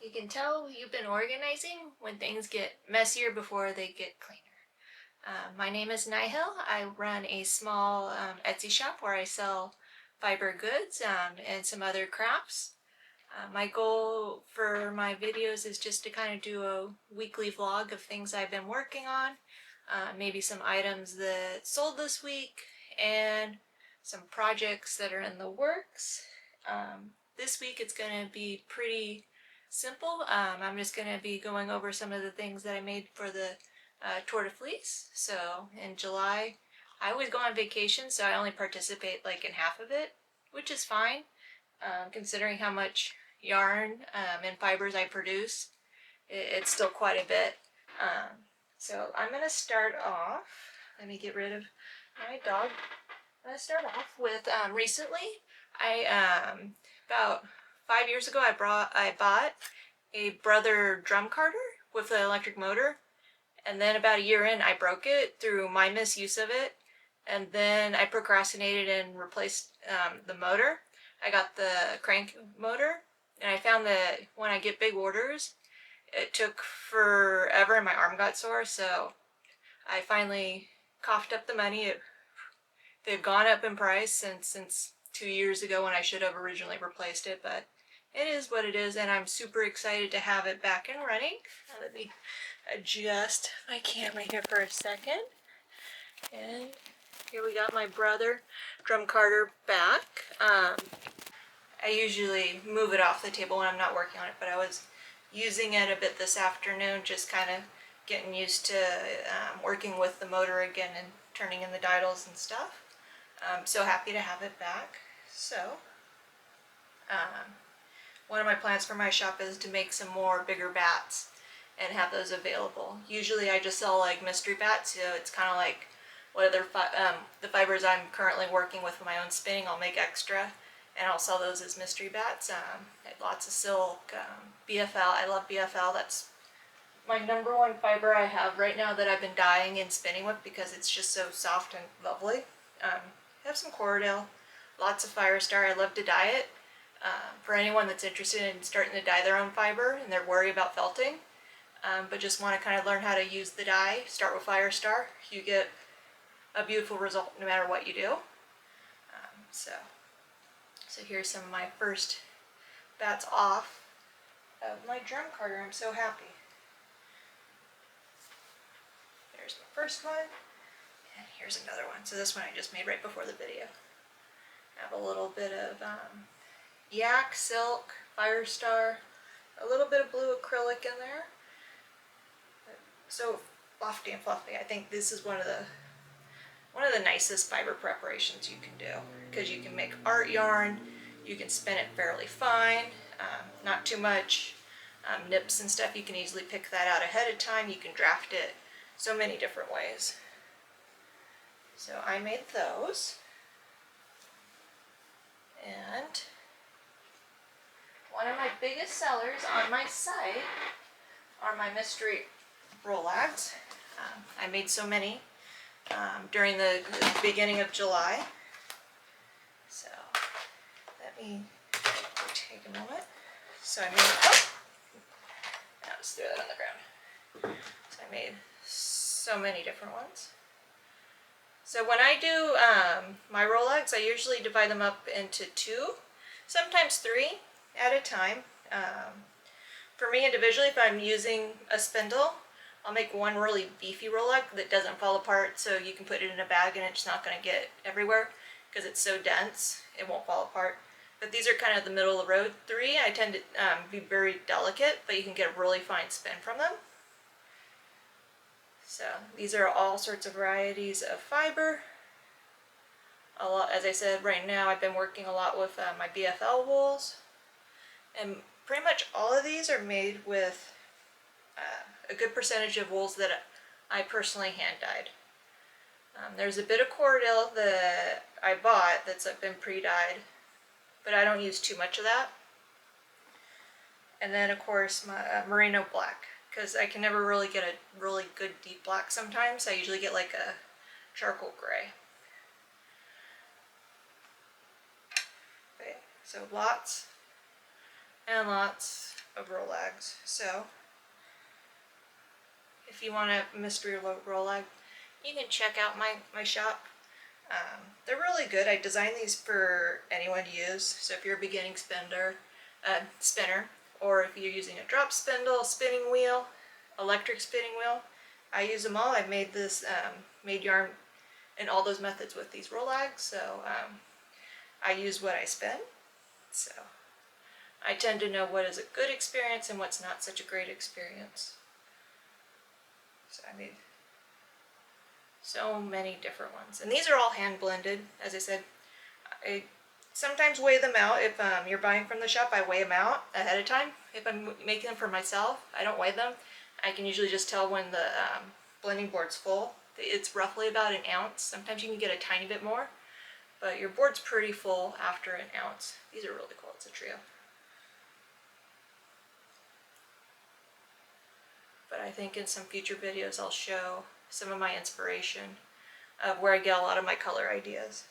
You can tell you've been organizing when things get messier before they get cleaner. My name is Nihil. I run a small Etsy shop where I sell fiber goods and some other crafts. My goal for my videos is just to kind of do a weekly vlog of things I've been working on, maybe some items that sold this week, and some projects that are in the works. This week it's going to be pretty simple. I'm just going to be going over some of the things that I made for the Tour de Fleece. So in July, I always go on vacation, so I only participate like in half of it, which is fine, considering how much yarn and fibers I produce. It's still quite a bit. So I'm going to start off, let me get rid of my dog. I'm going to start off with recently, about 5 years ago, I bought a Brother drum carder with an electric motor. And then about a year in, I broke it through my misuse of it. And then I procrastinated and replaced the motor. I got the crank motor, and I found that when I get big orders, it took forever and my arm got sore, so I finally coughed up the money. They've gone up in price since 2 years ago when I should have originally replaced it, but it is what it is, and I'm super excited to have it back and running. Let me adjust my camera here for a second. And here we got my Brother drum carder back. I usually move it off the table when I'm not working on it, but I was using it a bit this afternoon, just kind of getting used to working with the motor again and turning in the dials and stuff. I'm so happy to have it back. So, one of my plans for my shop is to make some more bigger bats and have those available. Usually I just sell like mystery bats, so it's kind of like what other the fibers I'm currently working with my own spinning, I'll make extra, and I'll sell those as mystery bats. Lots of silk, BFL. I love BFL. That's my number one fiber I have right now that I've been dyeing and spinning with because it's just so soft and lovely. I have some Corridale, lots of Firestar. I love to dye it. For anyone that's interested in starting to dye their own fiber and they're worried about felting, but just want to kind of learn how to use the dye, start with Firestar. You get a beautiful result no matter what you do. So here's some of my first bats off of my drum carder. I'm so happy. There's my first one, and here's another one. So this one I just made right before the video. I have a little bit of yak, silk, Firestar, a little bit of blue acrylic in there. So lofty and fluffy. I think this is one of the nicest fiber preparations you can do, because you can make art yarn, you can spin it fairly fine, not too much nips and stuff. You can easily pick that out ahead of time. You can draft it so many different ways. So I made those, and one of my biggest sellers on my site are my mystery rolags. I made so many during the beginning of July. So let me take a moment. So I made, I'll just throw that on the ground. So I made so many different ones. So when I do my rolags, I usually divide them up into 2, sometimes 3 at a time. For me individually, if I'm using a spindle, I'll make one really beefy rolag that doesn't fall apart, so you can put it in a bag and it's not going to get everywhere because it's so dense, it won't fall apart. But these are kind of the middle of the road 3. I tend to be very delicate, but you can get a really fine spin from them. So these are all sorts of varieties of fiber. A lot, as I said, right now I've been working a lot with my BFL wools, and pretty much all of these are made with a good percentage of wools that I personally hand dyed. There's a bit of Corridale that I bought that's been pre-dyed, but I don't use too much of that. And then of course my merino black, because I can never really get a really good deep black sometimes. I usually get like a charcoal gray. Okay, so lots and lots of rolags. So if you want a mystery rolag, you can check out my shop. They're really good. I designed these for anyone to use. So if you're a beginning spinner, or if you're using a drop spindle, spinning wheel, electric spinning wheel, I use them all. I've made this, made yarn in all those methods with these rolags. So I use what I spin. So I tend to know what is a good experience and what's not such a great experience. So I made so many different ones. And these are all hand blended. As I said, I sometimes weigh them out. If you're buying from the shop, I weigh them out ahead of time. If I'm making them for myself, I don't weigh them. I can usually just tell when the blending board's full. It's roughly about an ounce. Sometimes you can get a tiny bit more, but your board's pretty full after an ounce. These are really cool. It's a trio. But I think in some future videos I'll show some of my inspiration of where I get a lot of my color ideas.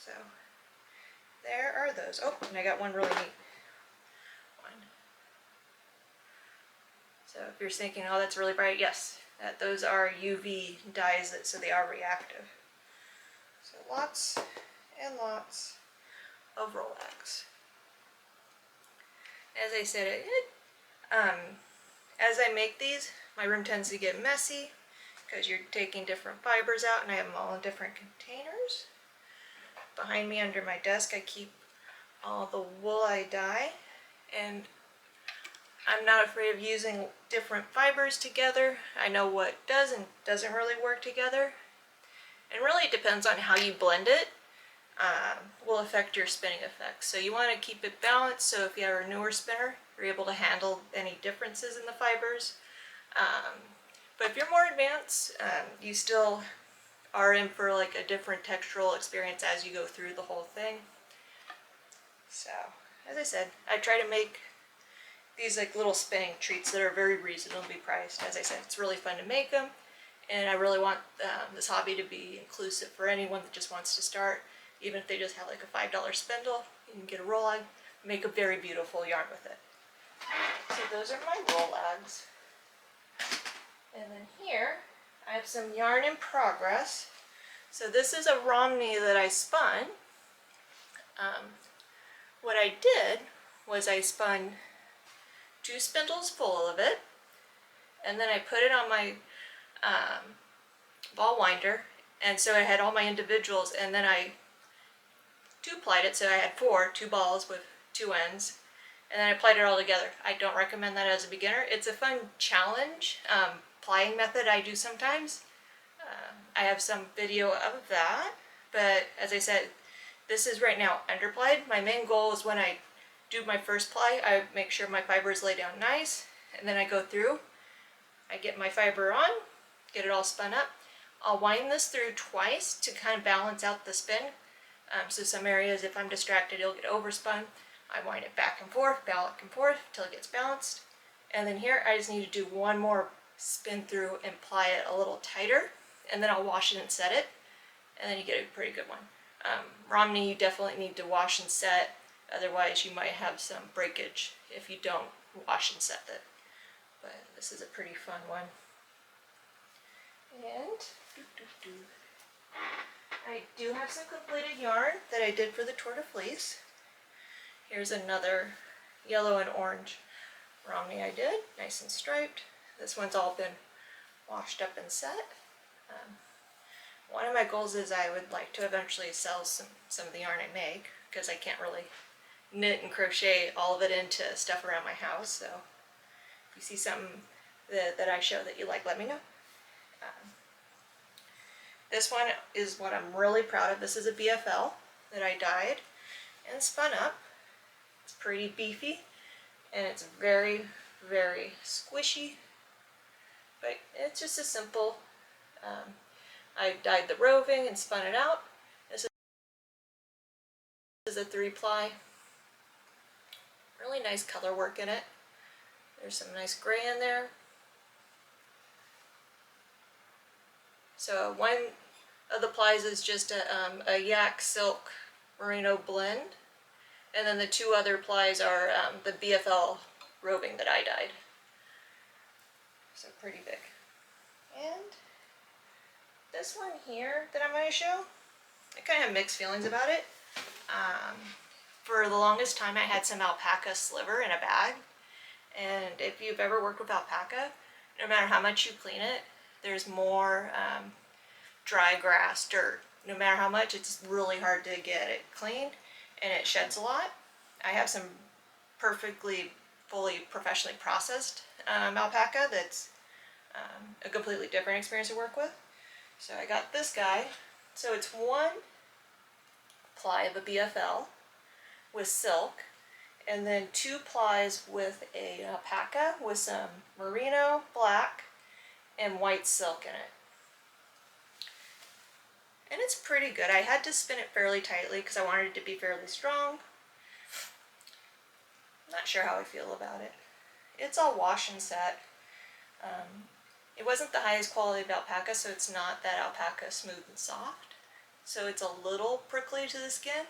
So there are those. Oh, and I got one really neat one. So if you're thinking, oh, that's really bright, yes, those are UV dyes, so they are reactive. So lots and lots of rolags. As I said, as I make these, my room tends to get messy because you're taking different fibers out, and I have them all in different containers. Behind me under my desk I keep all the wool I dye, and I'm not afraid of using different fibers together. I know what does and doesn't really work together, and really it depends on how you blend it. Will affect your spinning effects. So you want to keep it balanced, so if you are a newer spinner, you're able to handle any differences in the fibers. But if you're more advanced, you still are in for like a different textural experience as you go through the whole thing. So, as I said, I try to make these like little spinning treats that are very reasonably priced. As I said, it's really fun to make them, and I really want this hobby to be inclusive for anyone that just wants to start. Even if they just have like a $5 spindle, you can get a rolag, make a very beautiful yarn with it. So those are my rolags. And then here, I have some yarn in progress. So this is a Romney that I spun. What I did was I spun 2 spindles full of it, and then I put it on my ball winder, and so I had all my individuals, and then I 2-plied it, so I had 2 balls with 2 ends, and then I plied it all together. I don't recommend that as a beginner. It's a fun challenge plying method I do sometimes. I have some video of that, but as I said, this is right now underplied. My main goal is when I do my first ply, I make sure my fibers lay down nice, and then I go through, I get my fiber on, get it all spun up. I'll wind this through twice to kind of balance out the spin. So some areas, if I'm distracted, it'll get overspun. I wind it back and forth till it gets balanced. And then here, I just need to do one more spin through and ply it a little tighter, and then I'll wash it and set it, and then you get a pretty good one. Romney, you definitely need to wash and set, otherwise you might have some breakage if you don't wash and set it. But this is a pretty fun one. And I do have some completed yarn that I did for the Tour de Fleece. Here's another yellow and orange Romney I did, nice and striped. This one's all been washed up and set. One of my goals is I would like to eventually sell some of the yarn I make, because I can't really knit and crochet all of it into stuff around my house. So if you see something that I show that you like, let me know. This one is what I'm really proud of. This is a BFL that I dyed and spun up. It's pretty beefy, and it's very, very squishy, but it's just a simple, I dyed the roving and spun it out. This is a 3-ply. Really nice color work in it. There's some nice gray in there. So one of the plies is just a yak silk merino blend, And then the 2 other plies are the BFL roving that I dyed. So pretty big. And this one here that I'm going to show, I kind of have mixed feelings about it. For the longest time I had some alpaca sliver in a bag. And if you've ever worked with alpaca, no matter how much you clean it, there's more dry grass, dirt. No matter how much, it's really hard to get it cleaned, and it sheds a lot. I have some perfectly, fully professionally processed alpaca that's a completely different experience to work with. So I got this guy. So it's 1 ply of a BFL with silk, and then 2 plies with a alpaca with some merino black and white silk in it. And it's pretty good. I had to spin it fairly tightly because I wanted it to be fairly strong. Not sure how I feel about it. It's all wash and set. It wasn't the highest quality of alpaca, so it's not that alpaca smooth and soft. So it's a little prickly to the skin,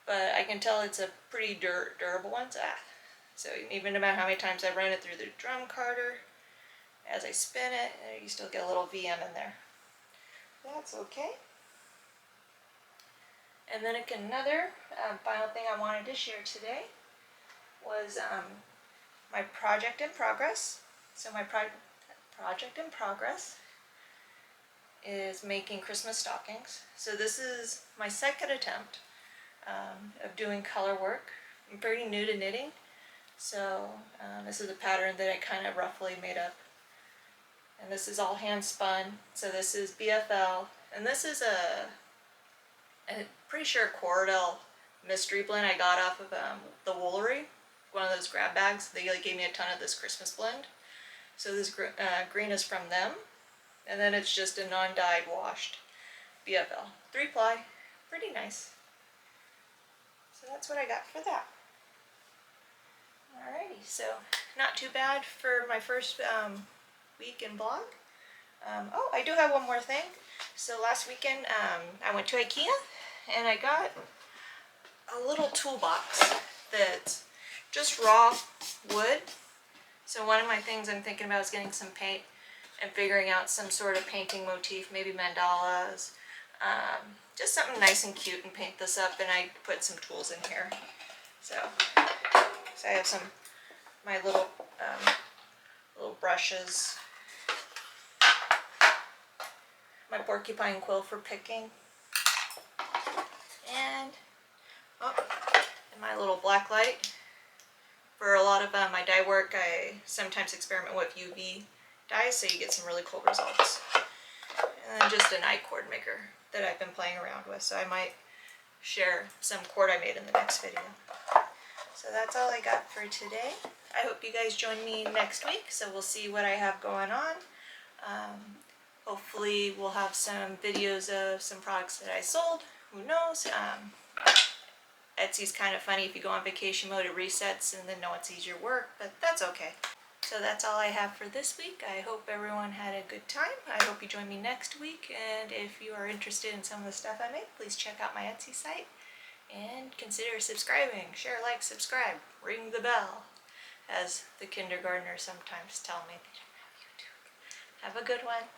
but I can tell it's a pretty durable one. So even no matter how many times I run it through the drum carder, as I spin it, you still get a little VM in there. That's okay. And then another final thing I wanted to share today was my project in progress. So my project in progress is making Christmas stockings. So this is my second attempt of doing color work. I'm pretty new to knitting, so this is a pattern that I kind of roughly made up. And this is all hand spun. So this is BFL, and this is I'm pretty sure Cordell mystery blend I got off of the Woolery, one of those grab bags. They gave me a ton of this Christmas blend. So this green is from them, and then it's just a non-dyed washed BFL. 3 ply, pretty nice. So that's what I got for that. Alrighty, so not too bad for my first week in blog. Oh, I do have one more thing. So last weekend I went to IKEA and I got a little toolbox that's just raw wood. So one of my things I'm thinking about is getting some paint and figuring out some sort of painting motif, maybe mandalas, just something nice and cute, and paint this up. And I put some tools in here. So I have some my little brushes, my porcupine quill for picking, and my little black light. For a lot of my dye work, I sometimes experiment with UV dyes, so you get some really cool results. And then just an eye cord maker that I've been playing around with, so I might share some cord I made in the next video. So that's all I got for today. I hope you guys join me next week, so we'll see what I have going on. Hopefully we'll have some videos of some products that I sold. Who knows? Etsy's kind of funny. If you go on vacation mode, it resets and then no one sees your work, but that's okay. So that's all I have for this week. I hope everyone had a good time. I hope you join me next week, and if you are interested in some of the stuff I make, please check out my Etsy site and consider subscribing. Share, like, subscribe, ring the bell, as the kindergartners sometimes tell me they don't have YouTube. Have a good one.